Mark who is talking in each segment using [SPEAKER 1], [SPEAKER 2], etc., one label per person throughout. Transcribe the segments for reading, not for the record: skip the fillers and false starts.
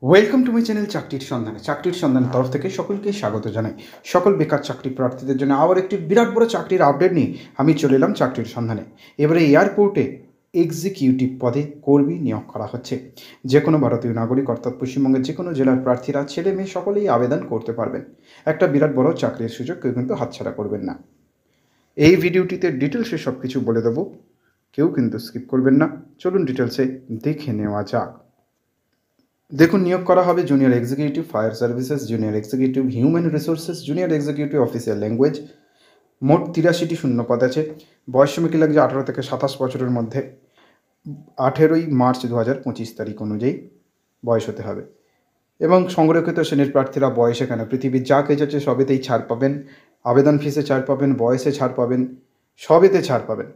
[SPEAKER 1] Welcome to my channel চাকরির সন্ধানের তরফ থেকে সকলকে স্বাগত জানাই। সকল বেকার চাকরি প্রার্থীদের জন্য আবার একটি বিরাট বড় চাকরির আপডেট নিয়ে আমি চলে এলাম চাকরির সন্ধানে। এবারে এয়ারপোর্টে এক্সিকিউটিভ পদে কর্মী নিয়োগ করা হচ্ছে। যে কোনো ভারতীয় নাগরিক অর্থাৎ পশ্চিমবঙ্গের যে কোনো জেলার প্রার্থীরা ছেলে মেয়ে সকলেই আবেদন করতে পারবেন। একটা বিরাট বড় চাকরির সুযোগ, কেউ কিন্তু হাতছাড়া করবেন না। এই ভিডিওটিতে ডিটেলসে সব কিছু বলে দেবো, কেউ কিন্তু স্কিপ করবেন না। চলুন ডিটেলসে দেখে নেওয়া যাক। দেখুন, নিয়োগ করা হবে junior executive fire services, junior executive human resources, junior executive official language. মোট 83টি শূন্যপদ আছে। বয়স সীমা লাগছে 18 থেকে 27 বছরের মধ্যে। 18ই মার্চ 2025 তারিখ অনুযায়ী বয়স হতে হবে। এবং সংরক্ষিত শ্রেণীর প্রার্থীরা বয়সে কেন, পৃথিবীর যা কেজ আছে সবেতেই ছাড় পাবেন। আবেদন ফিসে ছাড় পাবেন, বয়সে ছাড় পাবেন, সবেতে ছাড় পাবেন।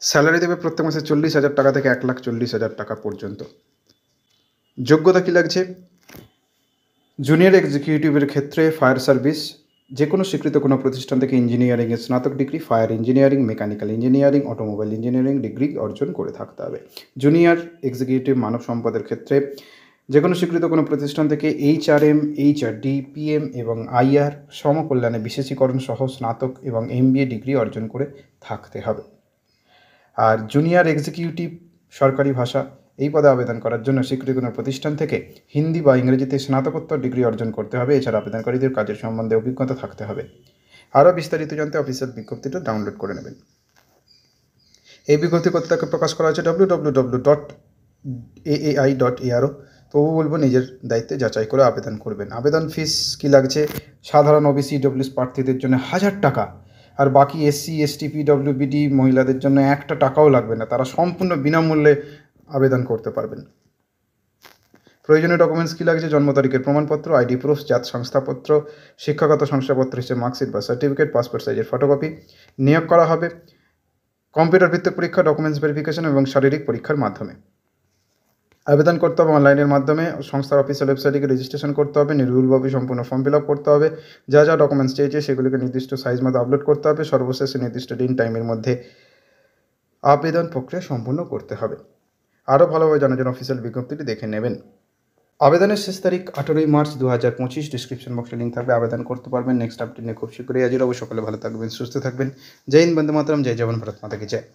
[SPEAKER 1] স্যালারি দেবে প্রত্যেক মাসে 40,000 টাকা থেকে 1,40,000 টাকা পর্যন্ত। যোগ্যতা কী লাগছে? জুনিয়র এক্সিকিউটিভের ক্ষেত্রে ফায়ার সার্ভিস যে কোনো স্বীকৃত কোনো প্রতিষ্ঠান থেকে ইঞ্জিনিয়ারিংয়ে স্নাতক degree, fire engineering, mechanical engineering, automobile engineering degree অর্জন করে থাকতে হবে। জুনিয়র এক্সিকিউটিভ মানব সম্পদের ক্ষেত্রে যে কোনো স্বীকৃত কোনো প্রতিষ্ঠান থেকে HRM, HRD, PM এবং IR সমকল্যাণে বিশেষীকরণ সহ স্নাতক এবং MBA ডিগ্রি অর্জন করে থাকতে হবে। আর জুনিয়র এক্সিকিউটিভ সরকারি ভাষা এই পদে আবেদন করার জন্য স্বীকৃত কোনো প্রতিষ্ঠান থেকে হিন্দি বা ইংরেজিতে স্নাতকোত্তর ডিগ্রি অর্জন করতে হবে। এছাড়া আবেদনকারীদের কাজের সম্বন্ধে অভিজ্ঞতা থাকতে হবে। আরও বিস্তারিত জানতে অফিসিয়াল বিজ্ঞপ্তিটা ডাউনলোড করে নেবেন। এই বিজ্ঞপ্তি কোথায় প্রকাশ করা হয়েছে? www.aai.aro। তবু বলবো নিজের দায়িত্বে যাচাই করে আবেদন করবেন। আবেদন ফিস কী লাগছে? সাধারণ OBC EWS প্রার্থীদের জন্য 1000 টাকা, আর বাকি SC ST PWBD মহিলাদের জন্য 1 টাকাও লাগবে না, তারা সম্পূর্ণ বিনামূল্যে আবেদন করতে পারবেন। প্রয়োজনীয় ডকুমেন্টস কী লাগছে? জন্ম তারিখের প্রমাণপত্র, ID প্রুফ, জাত শংসাপত্র, শিক্ষাগত শংসাপত্র হিসেবে মার্কশিট বা সার্টিফিকেট, পাসপোর্ট সাইজের ফটোকপি। নিয়োগ করা হবে কম্পিউটার ভিত্তিক পরীক্ষা, ডকুমেন্টস ভেরিফিকেশন এবং শারীরিক পরীক্ষার মাধ্যমে। আবেদন করতে হবে অনলাইনের মাধ্যমে। সংস্থার অফিসিয়াল ওয়েবসাইটে রেজিস্ট্রেশন করতে হবে, নির্ভুলভাবে সম্পূর্ণ ফর্ম ফিল আপ করতে হবে। যা যা ডকুমেন্টস চেয়েছে সেগুলিকে নির্দিষ্ট সাইজ মতো আপলোড করতে হবে। সর্বশেষে নির্দিষ্ট দিন টাইমের মধ্যে আবেদন প্রক্রিয়া সম্পূর্ণ করতে হবে। আরও ভালোভাবে জানার জন্য অফিসিয়াল বিজ্ঞপ্তিটি দেখে নেবেন। আবেদনের শেষ তারিখ 18ই মার্চ 2025। ডিসক্রিপশন বক্সে লিঙ্ক থাকবে, আবেদন করতে পারবেন। নেক্সট আপডেট নিয়ে খুব শীঘ্রই হাজির হবো। সকলে ভালো থাকবেন, সুস্থ থাকবেন। জয় হিন্দ, বন্দে মাতরম, জয় জওয়ান, ভারত মাতা কি জয়।